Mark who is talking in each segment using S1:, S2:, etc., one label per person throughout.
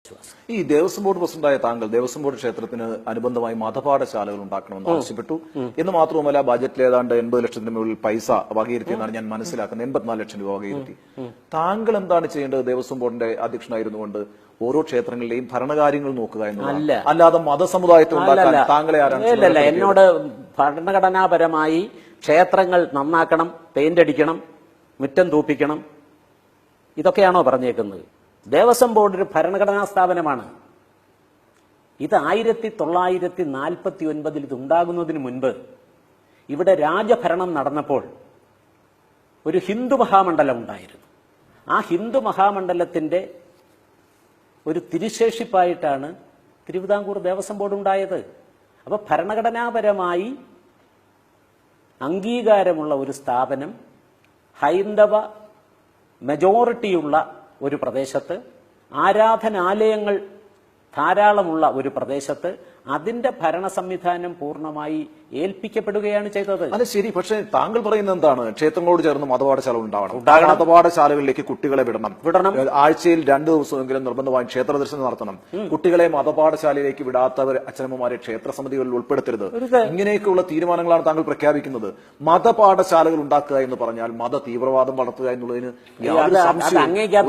S1: ഈ ദേവസ്വം ബോർഡ് പ്രസിഡന്റായ താങ്കൾ ദേവസ്വം ബോർഡ് ക്ഷേത്രത്തിന് അനുബന്ധമായി മതപാഠശാലകൾ ഉണ്ടാക്കണമെന്ന് ആവശ്യപ്പെട്ടു എന്ന് മാത്രവുമല്ല ബജറ്റിൽ ഏതാണ്ട് 80 ലക്ഷത്തിന് മുകളിൽ പൈസ വകയിരുത്തിയെന്നാണ് ഞാൻ മനസ്സിലാക്കുന്നത്. 84 ലക്ഷം രൂപ വകയിരുത്തി. താങ്കൾ എന്താണ് ചെയ്യേണ്ടത്? ദേവസ്വം ബോർഡിന്റെ അധ്യക്ഷനായിരുന്നുകൊണ്ട് ഓരോ ക്ഷേത്രങ്ങളിലെയും ഭരണകാര്യങ്ങൾ നോക്കുക എന്നുള്ളത്, അല്ലാതെ മതസമുദായത്തെ ഉണ്ടാക്കാൻ താങ്കളെ ആരാണ്?
S2: എന്നോട് ഭരണഘടനാപരമായി ക്ഷേത്രങ്ങൾ നന്നാക്കണം, പെയിന്റ് അടിക്കണം, മുറ്റം തൂപ്പിക്കണം, ഇതൊക്കെയാണോ പറഞ്ഞേക്കുന്നത്? ദേവസ്വം ബോർഡ് ഒരു ഭരണഘടനാ സ്ഥാപനമാണ്. ഇത് 1949 ഇത് ഉണ്ടാകുന്നതിന് മുൻപ് ഇവിടെ രാജഭരണം നടന്നപ്പോൾ ഒരു ഹിന്ദു മഹാമണ്ഡലം ഉണ്ടായിരുന്നു. ആ ഹിന്ദു മഹാമണ്ഡലത്തിന്റെ ഒരു തിരുശേഷിപ്പായിട്ടാണ് തിരുവിതാംകൂർ ദേവസ്വം ബോർഡ് ഉണ്ടായത്. അപ്പൊ ഭരണഘടനാപരമായി അംഗീകാരമുള്ള ഒരു സ്ഥാപനം, ഹൈന്ദവ മെജോറിറ്റിയുള്ള ഒരു പ്രദേശത്ത്, ആരാധനാലയങ്ങൾ ധാരാളമുള്ള ഒരു പ്രദേശത്ത് അതിന്റെ ഭരണ സംവിധാനം പൂർണ്ണമായി ഏൽപ്പിക്കപ്പെടുകയാണ് ചെയ്തത്.
S1: അത് ശരി. പക്ഷേ താങ്കൾ പറയുന്നത് എന്താണ്? ക്ഷേത്രങ്ങളോട് ചേർന്ന് മതപാഠശാല ഉണ്ടാവണം. മതപാഠശാലകളിലേക്ക് കുട്ടികളെ വിടണം. ആഴ്ചയിൽ 2 ദിവസമെങ്കിലും നിർബന്ധമായും ക്ഷേത്ര ദർശനം നടത്തണം. കുട്ടികളെ മതപാഠശാലയിലേക്ക് വിടാത്തവർ അച്ഛനമ്മമാരെ ക്ഷേത്ര സമിതികളിൽ ഉൾപ്പെടുത്തരുത്. ഇങ്ങനെയൊക്കെയുള്ള തീരുമാനങ്ങളാണ് താങ്കൾ പ്രഖ്യാപിക്കുന്നത്. മതപാഠശാലകൾ ഉണ്ടാക്കുക എന്ന് പറഞ്ഞാൽ മത തീവ്രവാദം വളർത്തുക എന്നുള്ളതിന്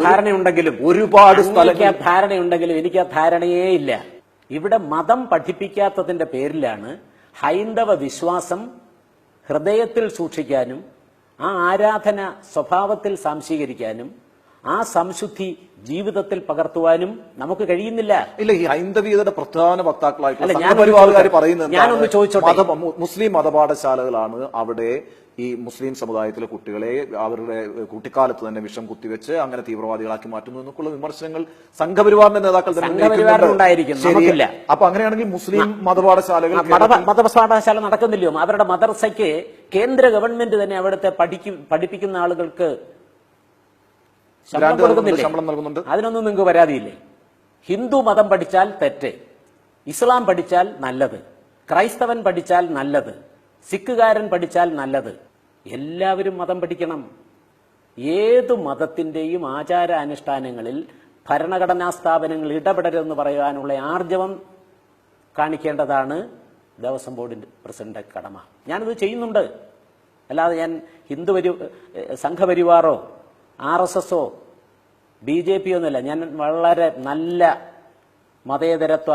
S2: ധാരണയുണ്ടെങ്കിലും
S1: ഒരുപാട്
S2: ധാരണയുണ്ടെങ്കിലും എനിക്ക് ആ ധാരണയേ ഇല്ല. ഇവിടെ മതം പഠിപ്പിക്കാത്തതിന്റെ പേരിലാണ് ഹൈന്ദവ വിശ്വാസം ഹൃദയത്തിൽ സൂക്ഷിക്കാനും ആ ആരാധന സ്വഭാവത്തിൽ സംശീകരിക്കാനും ആ സംശുദ്ധി ജീവിതത്തിൽ പകർത്തുവാനും നമുക്ക് കഴിയുന്നില്ല.
S1: ഇല്ല, ഈ ഹൈന്ദവീയതയുടെ പ്രധാന വക്താക്കളായിട്ടുള്ള
S2: ഞാനൊന്ന് ചോദിച്ചോട്ടെ.
S1: മുസ്ലിം മതപാഠശാലകളാണ് അവിടെ ഈ മുസ്ലിം സമുദായത്തിലെ കുട്ടികളെ അവരുടെ കുട്ടിക്കാലത്ത് തന്നെ വിഷം കുത്തിവെച്ച് അങ്ങനെ തീവ്രവാദികളാക്കി മാറ്റുന്നു എന്നൊക്കെയുള്ള വിമർശനങ്ങൾ സംഘപരിവാറിന്റെ നേതാക്കൾ
S2: തന്നെ.
S1: അപ്പൊ അങ്ങനെയാണെങ്കിൽ മുസ്ലിം മതപാഠശാല
S2: നടക്കുന്നില്ലയോ? അവരുടെ മദർസയ്ക്ക് കേന്ദ്ര ഗവൺമെന്റ് തന്നെ അവിടുത്തെ പഠിപ്പിക്കുന്ന ആളുകൾക്ക്
S1: ശമ്പളം നൽകുന്നുണ്ട്.
S2: അതിനൊന്നും നിങ്ങൾക്ക് പരാതിയില്ലേ? ഹിന്ദു മതം പഠിച്ചാൽ തെറ്റ്, ഇസ്ലാം പഠിച്ചാൽ നല്ലത്, ക്രൈസ്തവൻ പഠിച്ചാൽ നല്ലത്, സിഖുകാരൻ പഠിച്ചാൽ നല്ലത്. എല്ലാവരും മതം പഠിക്കണം. ഏതു മതത്തിന്റെയും ആചാരാനുഷ്ഠാനങ്ങളിൽ ഭരണഘടനാ സ്ഥാപനങ്ങൾ ഇടപെടരുതെന്ന് പറയാനുള്ള ആർജവം കാണിക്കേണ്ടതാണ് ദേവസ്വം ബോർഡിന്റെ പ്രസിഡന്റ് കടമ. ഞാനിത് ചെയ്യുന്നുണ്ട്. അല്ലാതെ ഞാൻ സംഘപരിവാറോ RSS BJP ഒന്നുമില്ല. ഞാൻ വളരെ നല്ല മതേതരത്വ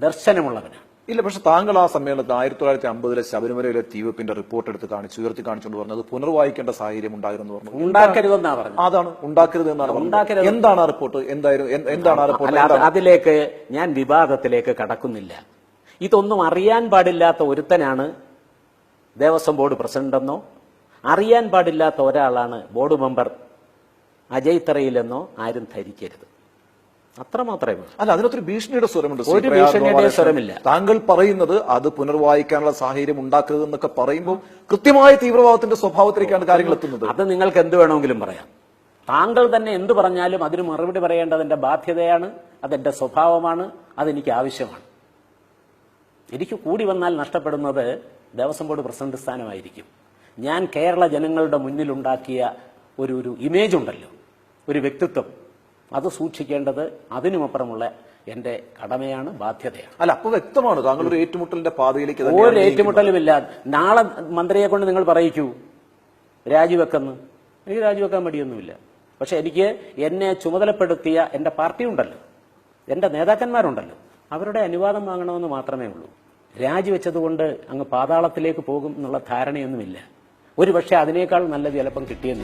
S2: ദർശനമുള്ളവനാണ്.
S1: ഇല്ല, പക്ഷെ താങ്കൾ ആ സമ്മേളനത്തിൽ 1950 ശബരിമലയിലെ തീവെപ്പിന്റെ റിപ്പോർട്ട് എടുത്ത് ഉയർത്തി കാണിച്ചുകൊണ്ട് പറഞ്ഞത് പുനർവായിക്കേണ്ട സാഹചര്യം ഉണ്ടായിരുന്നു പറഞ്ഞു.
S2: ഉണ്ടാക്കരുതെന്നാണ് പറഞ്ഞത്.
S1: അതാണ് ഉണ്ടാക്കരുത് എന്നാണ് പറഞ്ഞത്. എന്താണ് ആ റിപ്പോർട്ട്? എന്താണ് ആ റിപ്പോർട്ട്?
S2: അതിലേക്ക് ഞാൻ വിവാദത്തിലേക്ക് കടക്കുന്നില്ല. ഇതൊന്നും അറിയാൻ പാടില്ലാത്ത ഒരുത്തനാണ് ദേവസ്വം ബോർഡ് പ്രസിഡന്റെന്നോ അറിയാൻ പാടില്ലാത്ത ഒരാളാണ് ബോർഡ് മെമ്പർ അജയ് തറയിലെന്നോ ആരും ധരിക്കരുത്. അത്രമാത്രമേ.
S1: അല്ല, അതിനൊരു ഭീഷണിയുടെ സ്വരമുണ്ട്.
S2: ഒരു ഭീഷണിയുടെ സ്വരമില്ല.
S1: താങ്കൾ പറയുന്നത് അത് പുനർവായിക്കാനുള്ള സാഹചര്യം ഉണ്ടാക്കരുത് എന്നൊക്കെ പറയുമ്പോൾ കൃത്യമായ തീവ്രവാദത്തിന്റെ സ്വഭാവത്തിലേക്കാണ് കാര്യങ്ങൾ എത്തുന്നത്.
S2: അത് നിങ്ങൾക്ക് എന്ത് വേണമെങ്കിലും പറയാം. താങ്കൾ തന്നെ എന്ത് പറഞ്ഞാലും അതിന് മറുപടി പറയേണ്ടത് എന്റെ ബാധ്യതയാണ്, അതെന്റെ സ്വഭാവമാണ്, അതെനിക്ക് ആവശ്യമാണ്. എനിക്ക് കൂടി വന്നാൽ നഷ്ടപ്പെടുന്നത് ദേവസ്വം ബോർഡ് പ്രസിഡന്റ് സ്ഥാനമായിരിക്കും. ഞാൻ കേരള ജനങ്ങളുടെ മുന്നിലുണ്ടാക്കിയ ഒരു ഇമേജ് ഉണ്ടല്ലോ, ഒരു വ്യക്തിത്വം, അത് സൂക്ഷിക്കേണ്ടത് അതിനുമപ്പുറമുള്ള എന്റെ കടമയാണ്, ബാധ്യതയാണ്.
S1: അല്ല, അപ്പൊ വ്യക്തമാണ് താങ്കൾ ഒരു ഏറ്റുമുട്ടലിന്റെ പാതയിലേക്ക്.
S2: ഒരു ഏറ്റുമുട്ടലുമില്ല. നാളെ മന്ത്രിയെ കൊണ്ട് നിങ്ങൾ പറയിക്കൂ രാജിവെക്കെന്ന്. എനിക്ക് രാജിവെക്കാൻ മടിയൊന്നുമില്ല. പക്ഷെ എനിക്ക് എന്നെ ചുമതലപ്പെടുത്തിയ എന്റെ പാർട്ടി ഉണ്ടല്ലോ, എന്റെ നേതാക്കന്മാരുണ്ടല്ലോ, അവരുടെ അനുവാദം വാങ്ങണമെന്ന് മാത്രമേ ഉള്ളൂ. രാജിവെച്ചതുകൊണ്ട് അങ്ങ് പാതാളത്തിലേക്ക് പോകും എന്നുള്ള ധാരണയൊന്നുമില്ല. ഒരുപക്ഷെ അതിനേക്കാൾ നല്ലത് ചിലപ്പം കിട്ടിയെന്ന്